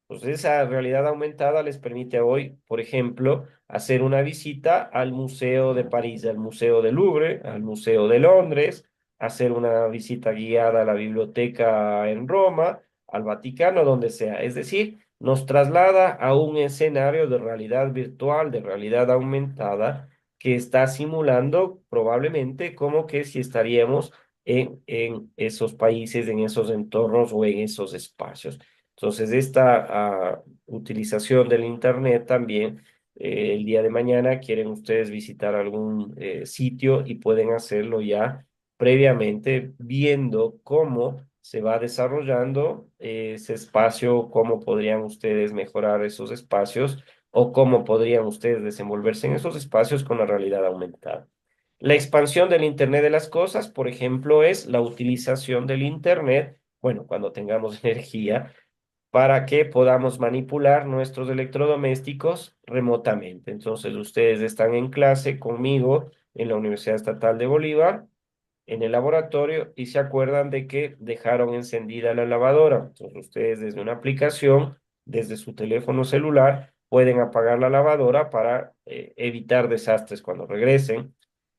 Entonces, esa realidad aumentada les permite hoy, por ejemplo, hacer una visita al Museo de París, al Museo del Louvre, al Museo de Londres, hacer una visita guiada a la biblioteca en Roma, al Vaticano, donde sea. Es decir, nos traslada a un escenario de realidad virtual, de realidad aumentada, que está simulando probablemente como que si estaríamos en esos países, en esos entornos o en esos espacios. Entonces, esta utilización del Internet también, el día de mañana quieren ustedes visitar algún sitio y pueden hacerlo ya previamente viendo cómo se va desarrollando ese espacio, cómo podrían ustedes mejorar esos espacios o cómo podrían ustedes desenvolverse en esos espacios con la realidad aumentada. La expansión del Internet de las cosas, por ejemplo, es la utilización del Internet, bueno, cuando tengamos energía para que podamos manipular nuestros electrodomésticos remotamente. Entonces, ustedes están en clase conmigo en la Universidad Estatal de Bolívar en el laboratorio y se acuerdan de que dejaron encendida la lavadora. Entonces ustedes desde una aplicación, desde su teléfono celular, pueden apagar la lavadora para evitar desastres cuando regresen.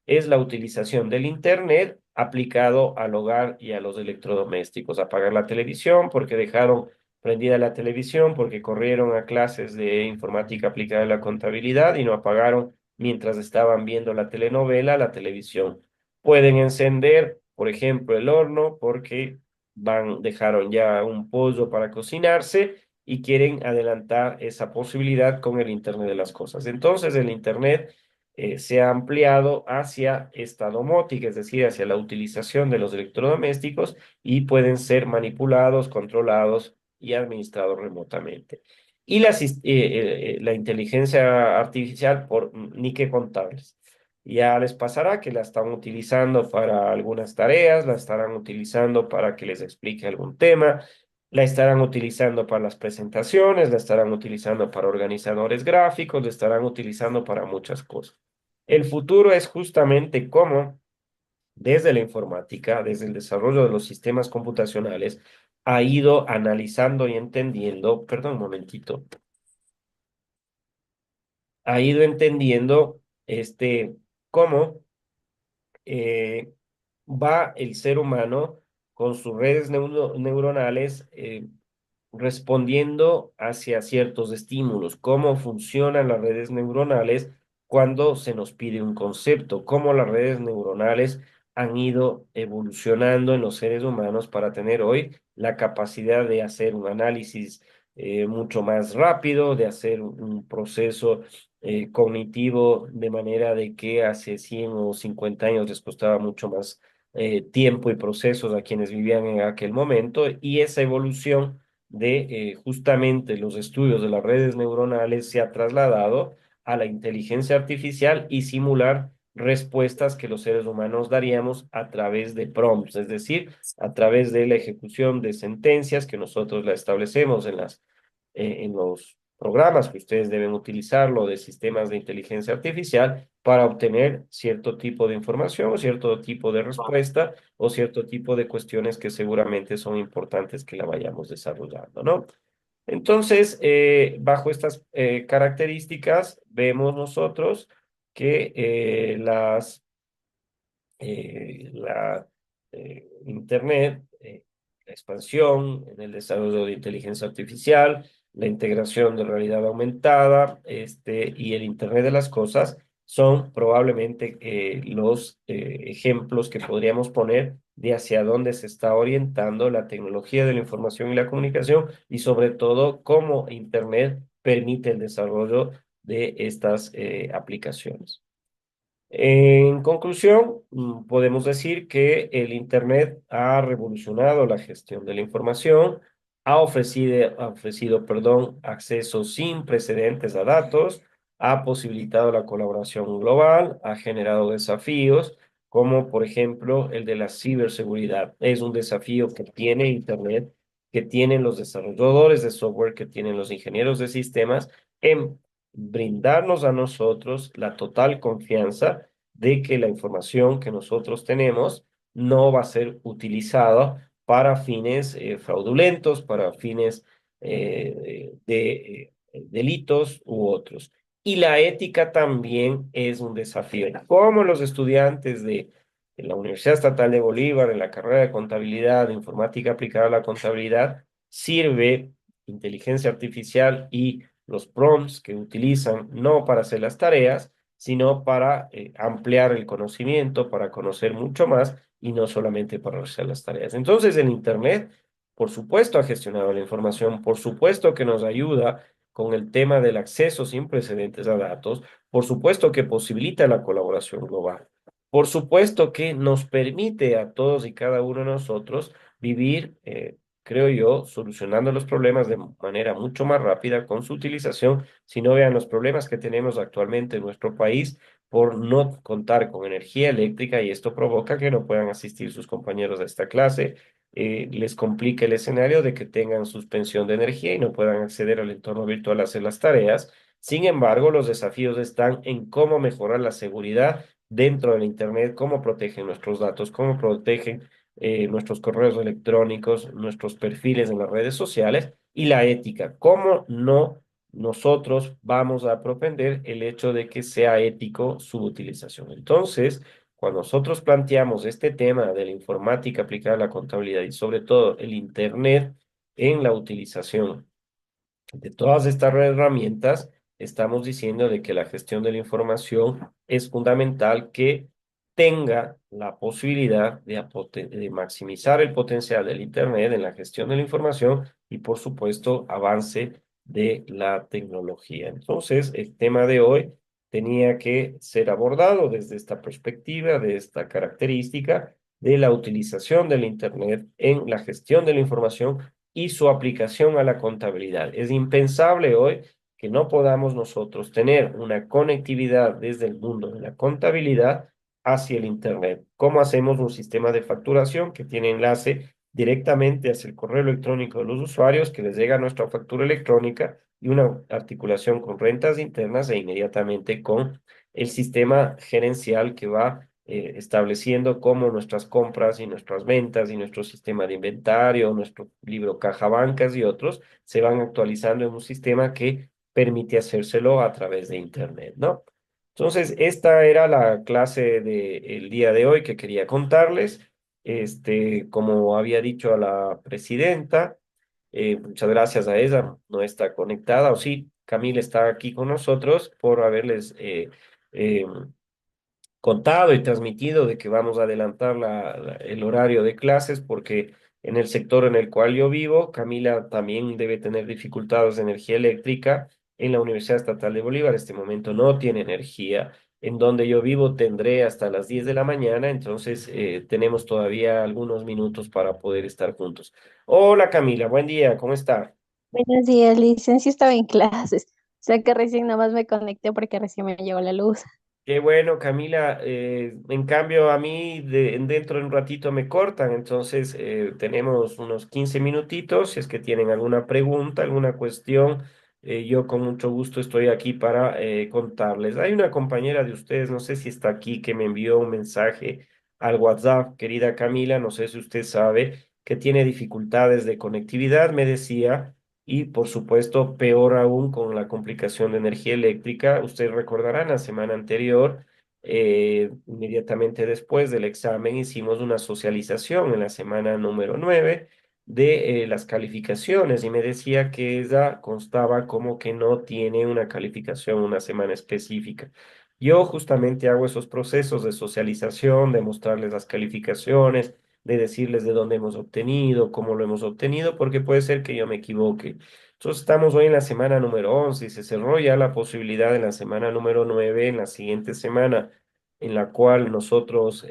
Es la utilización del Internet aplicado al hogar y a los electrodomésticos. Apagar la televisión porque dejaron prendida la televisión, porque corrieron a clases de informática aplicada a la contabilidad y no apagaron mientras estaban viendo la telenovela, la televisión. Pueden encender, por ejemplo, el horno porque dejaron ya un pollo para cocinarse y quieren adelantar esa posibilidad con el Internet de las cosas. Entonces, el Internet se ha ampliado hacia esta domótica, es decir, hacia la utilización de los electrodomésticos y pueden ser manipulados, controlados y administrados remotamente. Y la inteligencia artificial, ni qué contarles. Ya les pasará que la están utilizando para algunas tareas, la estarán utilizando para que les explique algún tema, la estarán utilizando para las presentaciones, la estarán utilizando para organizadores gráficos, la estarán utilizando para muchas cosas. El futuro es justamente cómo desde la informática, desde el desarrollo de los sistemas computacionales, ha ido analizando y entendiendo, perdón un momentito, ha ido entendiendo cómo eh, va el ser humano con sus redes neuronales respondiendo hacia ciertos estímulos, cómo funcionan las redes neuronales cuando se nos pide un concepto, cómo las redes neuronales han ido evolucionando en los seres humanos para tener hoy la capacidad de hacer un análisis mucho más rápido, de hacer un proceso cognitivo de manera de que hace 100 o 50 años les costaba mucho más tiempo y procesos a quienes vivían en aquel momento, y esa evolución de justamente los estudios de las redes neuronales se ha trasladado a la inteligencia artificial y simular respuestas que los seres humanos daríamos a través de prompts, es decir, a través de la ejecución de sentencias que nosotros la establecemos en los programas que ustedes deben utilizarlo de sistemas de inteligencia artificial para obtener cierto tipo de información o cierto tipo de respuesta o cierto tipo de cuestiones que seguramente son importantes que la vayamos desarrollando, ¿no? Entonces, bajo estas características, vemos nosotros que la Internet, la expansión en el desarrollo de inteligencia artificial, la integración de realidad aumentada, y el Internet de las cosas son probablemente los ejemplos que podríamos poner de hacia dónde se está orientando la tecnología de la información y la comunicación y sobre todo cómo Internet permite el desarrollo de estas aplicaciones. En conclusión, podemos decir que el Internet ha revolucionado la gestión de la información, perdón, acceso sin precedentes a datos, ha posibilitado la colaboración global, ha generado desafíos, como por ejemplo el de la ciberseguridad. Es un desafío que tiene Internet, que tienen los desarrolladores de software, que tienen los ingenieros de sistemas, en brindarnos a nosotros la total confianza de que la información que nosotros tenemos no va a ser utilizada para fines fraudulentos, para fines de delitos u otros. Y la ética también es un desafío. Como los estudiantes de la Universidad Estatal de Bolívar, en la carrera de contabilidad, de informática aplicada a la contabilidad, sirve inteligencia artificial y los prompts que utilizan no para hacer las tareas, sino para ampliar el conocimiento, para conocer mucho más y no solamente para realizar las tareas. Entonces, el Internet, por supuesto, ha gestionado la información, por supuesto que nos ayuda con el tema del acceso sin precedentes a datos, por supuesto que posibilita la colaboración global, por supuesto que nos permite a todos y cada uno de nosotros vivir creo yo, solucionando los problemas de manera mucho más rápida con su utilización. Si no, vean los problemas que tenemos actualmente en nuestro país por no contar con energía eléctrica, y esto provoca que no puedan asistir sus compañeros a esta clase. Les complica el escenario de que tengan suspensión de energía y no puedan acceder al entorno virtual a hacer las tareas. Sin embargo, los desafíos están en cómo mejorar la seguridad dentro del Internet, cómo protegen nuestros datos, cómo protegen nuestros correos electrónicos, nuestros perfiles en las redes sociales y la ética, cómo no nosotros vamos a propender el hecho de que sea ético su utilización. Entonces, cuando nosotros planteamos este tema de la informática aplicada a la contabilidad y sobre todo el Internet en la utilización de todas estas herramientas, estamos diciendo de que la gestión de la información es fundamental que tenga la posibilidad de maximizar el potencial del Internet en la gestión de la información y, por supuesto, avance de la tecnología. Entonces, el tema de hoy tenía que ser abordado desde esta perspectiva, de esta característica de la utilización del Internet en la gestión de la información y su aplicación a la contabilidad. Es impensable hoy que no podamos nosotros tener una conectividad desde el mundo de la contabilidad hacia el Internet. ¿Cómo hacemos un sistema de facturación que tiene enlace directamente hacia el correo electrónico de los usuarios, que les llega nuestra factura electrónica y una articulación con rentas internas e inmediatamente con el sistema gerencial que va estableciendo cómo nuestras compras y nuestras ventas y nuestro sistema de inventario, nuestro libro caja bancas y otros se van actualizando en un sistema que permite hacérselo a través de Internet, ¿no? Entonces, esta era la clase del día de hoy que quería contarles. Como había dicho a la presidenta, muchas gracias a ella, no está conectada, o sí, Camila está aquí con nosotros por haberles eh, contado y transmitido de que vamos a adelantar el horario de clases porque en el sector en el cual yo vivo, Camila también debe tener dificultades de energía eléctrica. En la Universidad Estatal de Bolívar, este momento no tiene energía. En donde yo vivo tendré hasta las 10 de la mañana, entonces tenemos todavía algunos minutos para poder estar juntos. Hola Camila, buen día, ¿cómo está? Buenos días, licencia. Estaba en clases. O sea que recién nomás me conecté porque recién me llegó la luz. Qué bueno, Camila. En cambio, a mí dentro de un ratito me cortan, entonces tenemos unos 15 minutitos. Si es que tienen alguna pregunta, alguna cuestión, yo con mucho gusto estoy aquí para contarles. Hay una compañera de ustedes, no sé si está aquí, que me envió un mensaje al WhatsApp, querida Camila, no sé si usted sabe que tiene dificultades de conectividad, me decía. Y por supuesto, peor aún con la complicación de energía eléctrica. Ustedes recordarán, la semana anterior, inmediatamente después del examen, hicimos una socialización en la semana número 9 de las calificaciones y me decía que ella constaba como que no tiene una calificación una semana específica. Yo justamente hago esos procesos de socialización, de mostrarles las calificaciones, de decirles de dónde hemos obtenido, cómo lo hemos obtenido, porque puede ser que yo me equivoque. Entonces estamos hoy en la semana número 11 y se cerró ya la posibilidad en la semana número 9 en la siguiente semana, en la cual nosotros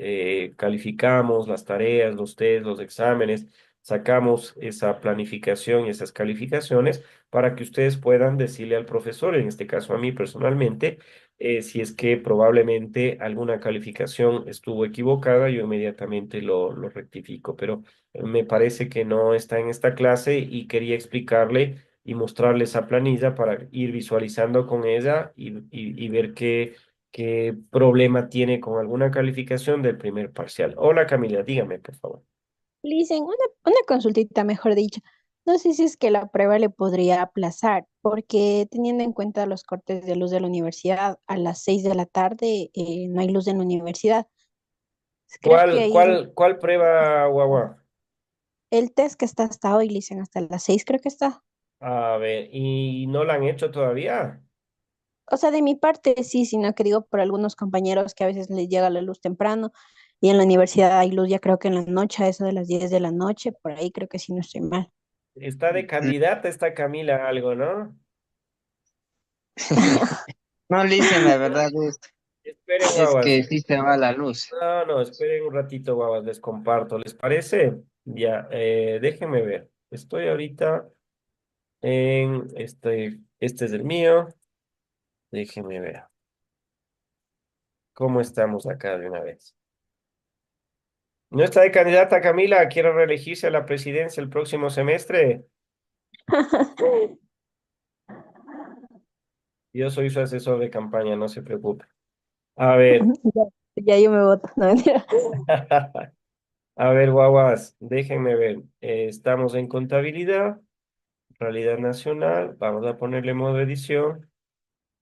calificamos las tareas, los test, los exámenes, sacamos esa planificación y esas calificaciones para que ustedes puedan decirle al profesor, en este caso a mí personalmente, si es que probablemente alguna calificación estuvo equivocada, yo inmediatamente lo rectifico, pero me parece que no está en esta clase y quería explicarle y mostrarle esa planilla para ir visualizando con ella y ver qué problema tiene con alguna calificación del primer parcial. Hola Camila, dígame, por favor. Licen, una consultita, mejor dicho. No sé si es que la prueba le podría aplazar, porque teniendo en cuenta los cortes de luz de la universidad, a las 6 de la tarde no hay luz en la universidad. Creo que ¿Cuál, ahí es cuál, cuál prueba, Guagua? el test que está hasta hoy, Licen, hasta las 6 creo que está. A ver, ¿y no la han hecho todavía? O sea, de mi parte sí, sino que digo por algunos compañeros que a veces les llega la luz temprano y en la universidad hay luz ya creo que en la noche, a eso de las 10 de la noche, por ahí creo que sí no estoy mal. Está de candidata esta Camila algo, ¿no? No, Licen, la verdad Esperen, es guaguas. que sí se va la luz. No, no, esperen un ratito, guaguas, les comparto. ¿Les parece? Ya, déjenme ver. Estoy ahorita en este es el mío. Déjenme ver. ¿Cómo estamos acá de una vez? ¿No está de candidata Camila? ¿Quiere reelegirse a la presidencia el próximo semestre? Yo soy su asesor de campaña, no se preocupe. A ver, Ya yo me voto, no mentira. A ver, guaguas, déjenme ver. Estamos en contabilidad, realidad nacional. Vamos a ponerle modo edición.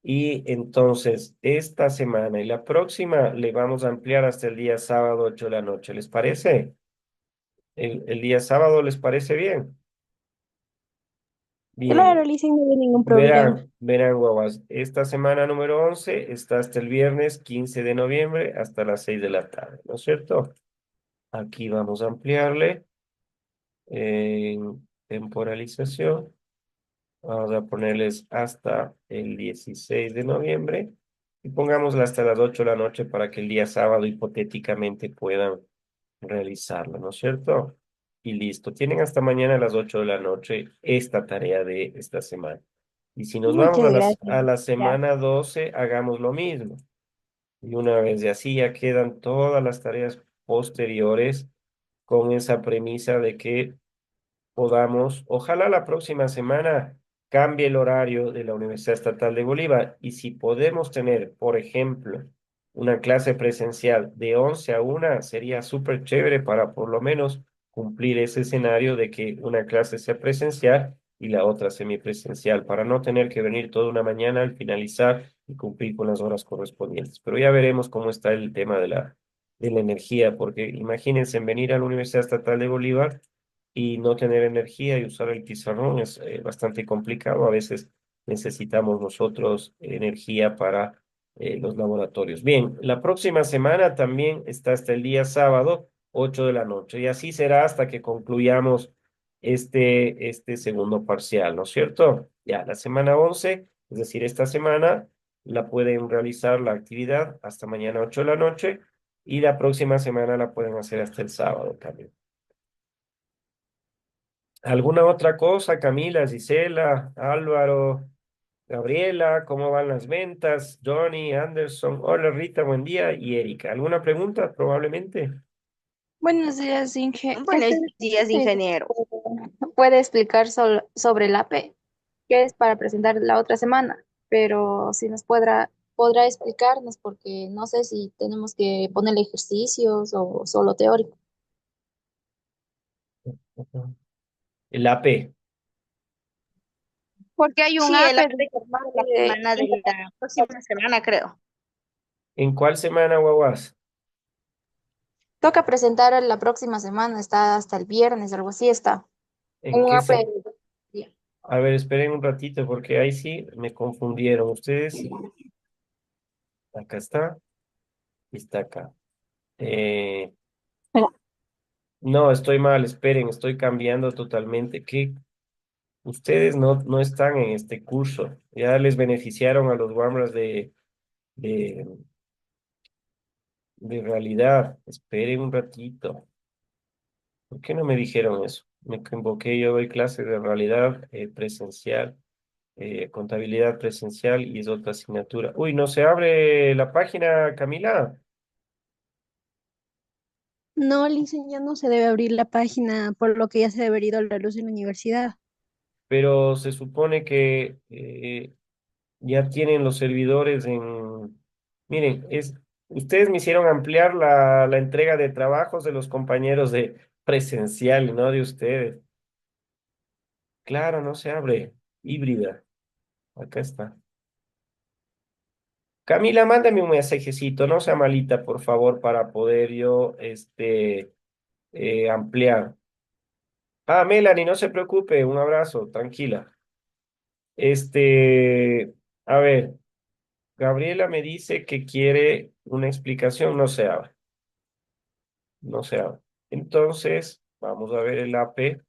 Y entonces, esta semana y la próxima le vamos a ampliar hasta el día sábado 8 de la noche. ¿Les parece? ¿El día sábado les parece bien? Claro, Bien. Lizy, no hay ningún problema. Verán, guaguas. Esta semana número 11 está hasta el viernes 15 de noviembre hasta las 6 de la tarde, ¿no es cierto? Aquí vamos a ampliarle en temporalización. Vamos a ponerles hasta el 16 de noviembre y pongámosla hasta las 8 de la noche para que el día sábado hipotéticamente puedan realizarlo, ¿no es cierto? Y listo. Tienen hasta mañana a las 8 de la noche esta tarea de esta semana. Y si nos vamos Muchas a gracias. la Ya. semana 12 hagamos lo mismo. Y una vez de así ya quedan todas las tareas posteriores con esa premisa de que podamos, ojalá la próxima semana cambie el horario de la Universidad Estatal de Bolívar y si podemos tener, por ejemplo, una clase presencial de 11 a 1, sería súper chévere para por lo menos cumplir ese escenario de que una clase sea presencial y la otra semipresencial, para no tener que venir toda una mañana al finalizar y cumplir con las horas correspondientes. Pero ya veremos cómo está el tema de la energía, porque imagínense venir a la Universidad Estatal de Bolívar y no tener energía y usar el pizarrón es bastante complicado. A veces necesitamos nosotros energía para los laboratorios. Bien, la próxima semana también está hasta el día sábado, 8 de la noche, y así será hasta que concluyamos este segundo parcial, ¿no es cierto? Ya, la semana 11, es decir, esta semana, la pueden realizar la actividad hasta mañana 8 de la noche y la próxima semana la pueden hacer hasta el sábado también. ¿Alguna otra cosa, Camila, Gisela, Álvaro, Gabriela? ¿Cómo van las ventas? Johnny, Anderson, hola Rita, buen día. Y Erika, ¿alguna pregunta? Probablemente. Buenos días, ingeniero. Puede explicar sobre el AP, que es para presentar la otra semana, pero si nos podrá explicarnos, porque no sé si tenemos que ponerle ejercicios o solo teórico. Ujú. El AP. Porque hay un Sí, el AP arte de formal de la semana de la próxima semana, creo. ¿En cuál semana, guaguas? toca presentar la próxima semana, está hasta el viernes, algo así está. ¿En Un qué AP. se... A ver, esperen un ratito porque ahí sí me confundieron. Ustedes, acá está y está acá. Eh, no, estoy mal, esperen, estoy cambiando totalmente. ¿Qué? Ustedes no están en este curso. Ya les beneficiaron a los Wambras de, de realidad. Esperen un ratito. ¿Por qué no me dijeron eso? Me convoqué, yo doy clases de realidad presencial, contabilidad presencial y es otra asignatura. Uy, no se abre la página, Camila, No, Lizy, ya no se debe abrir la página, por lo que ya se debe haber ido a la luz de la universidad. pero se supone que ya tienen los servidores en... Miren, ustedes me hicieron ampliar la entrega de trabajos de los compañeros de presencial, no de ustedes. Claro, no se abre. Híbrida. Acá está. Camila, mándame un mensajecito, no sea malita, por favor, para poder yo ampliar. Ah, Melanie, no se preocupe, un abrazo, tranquila. Este, a ver, Gabriela me dice que quiere una explicación, no se abre, no se abre. Entonces, vamos a ver el AP.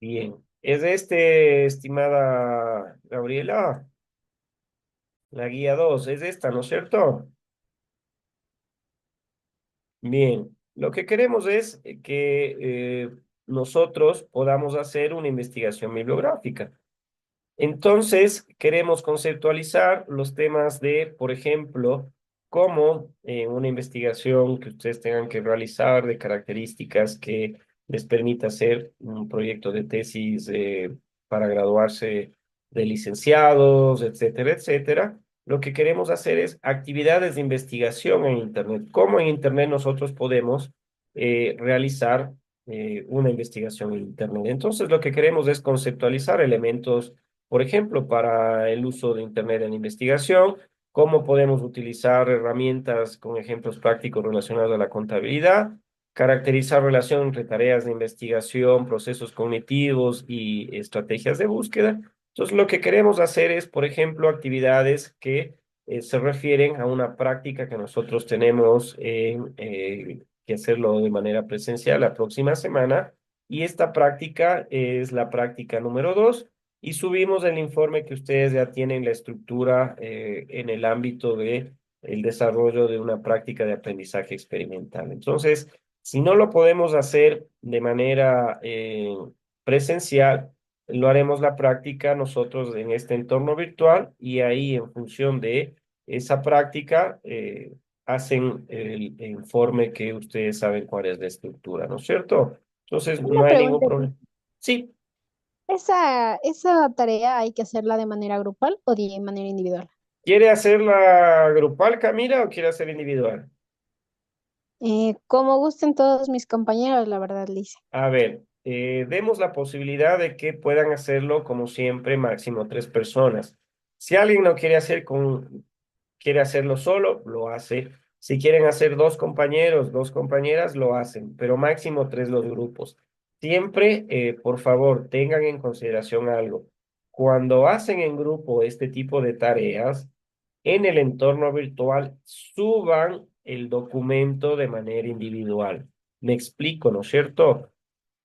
Bien, es estimada Gabriela, la guía 2 es esta, ¿no es cierto? Bien, lo que queremos es que nosotros podamos hacer una investigación bibliográfica. Entonces, queremos conceptualizar los temas de, por ejemplo, como una investigación que ustedes tengan que realizar de características que les permita hacer un proyecto de tesis para graduarse de licenciados, etcétera, etcétera. Lo que queremos hacer es actividades de investigación en Internet. ¿Cómo en Internet nosotros podemos realizar una investigación en Internet? Entonces, lo que queremos es conceptualizar elementos, por ejemplo, para el uso de Internet en investigación, cómo podemos utilizar herramientas con ejemplos prácticos relacionados a la contabilidad, caracterizar relación entre tareas de investigación, procesos cognitivos y estrategias de búsqueda. Entonces, lo que queremos hacer es, por ejemplo, actividades que se refieren a una práctica que nosotros tenemos que hacerlo de manera presencial la próxima semana. Y esta práctica es la práctica número 2 y subimos el informe que ustedes ya tienen la estructura en el ámbito de el desarrollo de una práctica de aprendizaje experimental. Entonces, si no lo podemos hacer de manera presencial, lo haremos la práctica nosotros en este entorno virtual y ahí en función de esa práctica hacen el informe que ustedes saben cuál es la estructura, ¿no es cierto? Entonces, Una no hay ningún pregunta. problema. Sí. ¿Esa tarea hay que hacerla de manera grupal o de manera individual? ¿Quiere hacerla grupal, Camila, o quiere hacer individual? Como gusten todos mis compañeros, la verdad, Lice. A ver, demos la posibilidad de que puedan hacerlo, como siempre, máximo 3 personas. Si alguien no quiere quiere hacerlo solo, lo hace. Si quieren hacer 2 compañeros, 2 compañeras, lo hacen, pero máximo 3 los grupos. Siempre, por favor, tengan en consideración algo. Cuando hacen en grupo este tipo de tareas, en el entorno virtual, suban el documento de manera individual. Me explico, ¿no es cierto?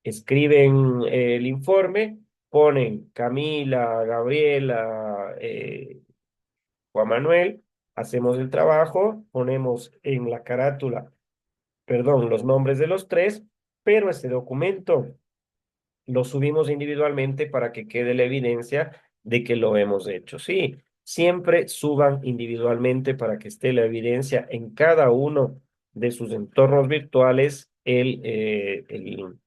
Escriben el informe, ponen Camila, Gabriela, Juan Manuel, hacemos el trabajo, ponemos en la carátula, perdón, los nombres de los 3, pero este documento lo subimos individualmente para que quede la evidencia de que lo hemos hecho. Sí, siempre suban individualmente para que esté la evidencia en cada uno de sus entornos virtuales, en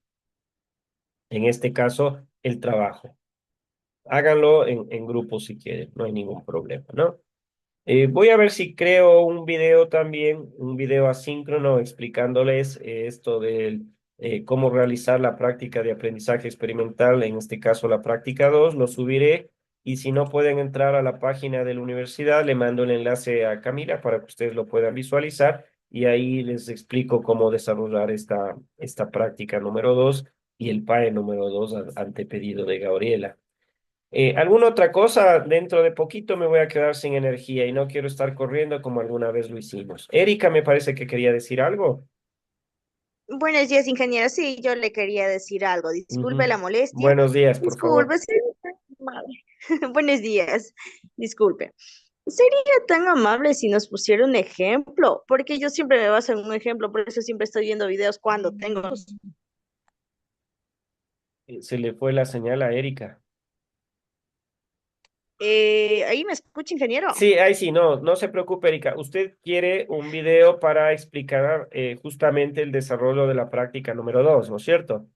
este caso, el trabajo. Háganlo en grupo si quieren, no hay ningún problema, ¿no? Voy a ver si creo un video también, un video asíncrono explicándoles esto de cómo realizar la práctica de aprendizaje experimental, en este caso la práctica 2. Lo subiré y si no pueden entrar a la página de la universidad, le mando el enlace a Camila para que ustedes lo puedan visualizar y ahí les explico cómo desarrollar esta práctica número 2 y el PAE número 2 ante pedido de Gabriela. ¿Alguna otra cosa? Dentro de poquito me voy a quedar sin energía y no quiero estar corriendo como alguna vez lo hicimos. Erika me parece que quería decir algo. Buenos días, ingeniero. Sí, yo le quería decir algo. Disculpe Ujú. la molestia. Buenos días, por favor. Disculpe, sería tan amable. Buenos días. Disculpe. Sería tan amable si nos pusiera un ejemplo, porque yo siempre me baso en un ejemplo, por eso siempre estoy viendo videos cuando tengo. Se le fue la señal a Erika. Ahí me escucha, ingeniero. Sí, ahí sí, no, no se preocupe, Erika. Usted quiere un video para explicar justamente el desarrollo de la práctica número 2, ¿no es cierto?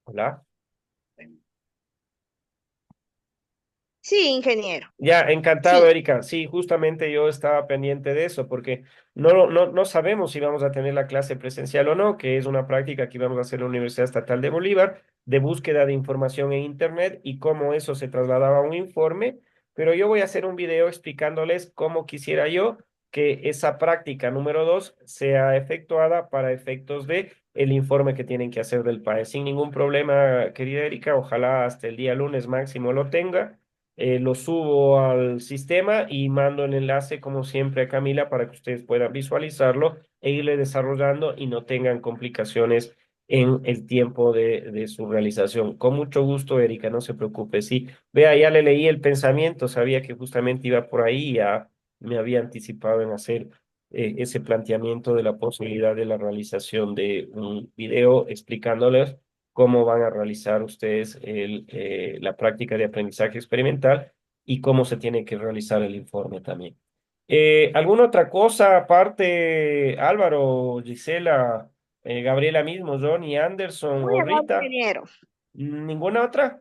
Hola. Sí, ingeniero. Ya, encantado, Sí. Erika. Sí, justamente yo estaba pendiente de eso porque no sabemos si vamos a tener la clase presencial o no, que es una práctica que vamos a hacer en la Universidad Estatal de Bolívar de búsqueda de información en Internet y cómo eso se trasladaba a un informe, pero yo voy a hacer un video explicándoles cómo quisiera yo que esa práctica número 2 sea efectuada para efectos de el informe que tienen que hacer del PAE. Sin ningún problema, querida Erika, ojalá hasta el día lunes máximo lo tenga. Lo subo al sistema y mando el enlace, como siempre, a Camila para que ustedes puedan visualizarlo e irle desarrollando y no tengan complicaciones en el tiempo de su realización. Con mucho gusto, Erika, no se preocupe. Sí, vea, ya le leí el pensamiento, sabía que justamente iba por ahí, ya me había anticipado en hacer ese planteamiento de la posibilidad de la realización de un video explicándoles cómo van a realizar ustedes la práctica de aprendizaje experimental y cómo se tiene que realizar el informe también. ¿Alguna otra cosa aparte, Álvaro, Gisela, Gabriela mismo, Johnny, Anderson Muy o amable, Rita? ingeniero. ¿Ninguna otra?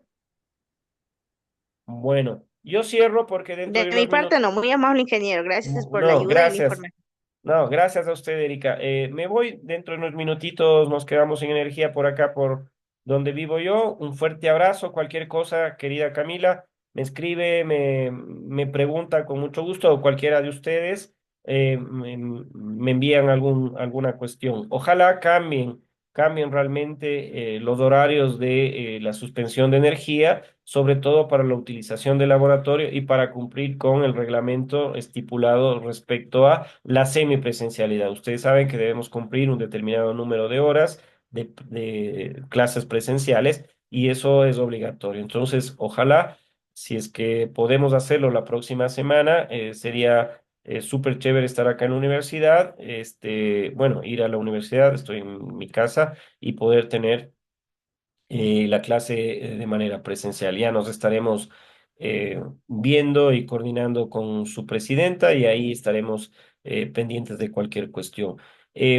Bueno, yo cierro porque dentro De de mi unos parte, minutos... no. Muy amable, ingeniero. Gracias por la No, ayuda y la gracias. información. No, gracias a usted, Erika. Me voy dentro de unos minutitos, nos quedamos sin energía por acá, por donde vivo yo. Un fuerte abrazo, cualquier cosa, querida Camila, me escribe, me pregunta con mucho gusto, o cualquiera de ustedes, me envían alguna cuestión. Ojalá cambien realmente los horarios de la suspensión de energía, sobre todo para la utilización del laboratorio y para cumplir con el reglamento estipulado respecto a la semipresencialidad. Ustedes saben que debemos cumplir un determinado número de horas de clases presenciales y eso es obligatorio. Entonces, ojalá, si es que podemos hacerlo la próxima semana, sería súper chévere estar acá en la universidad, bueno, ir a la universidad, estoy en mi casa y poder tener la clase de manera presencial. Ya nos estaremos viendo y coordinando con su presidenta y ahí estaremos pendientes de cualquier cuestión.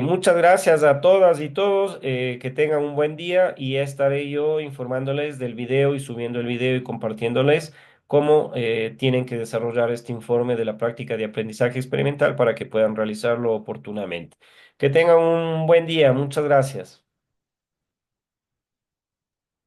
Muchas gracias a todas y todos, que tengan un buen día y ya estaré yo informándoles del video y subiendo el video y compartiéndoles cómo tienen que desarrollar este informe de la práctica de aprendizaje experimental para que puedan realizarlo oportunamente. Que tengan un buen día. Muchas gracias.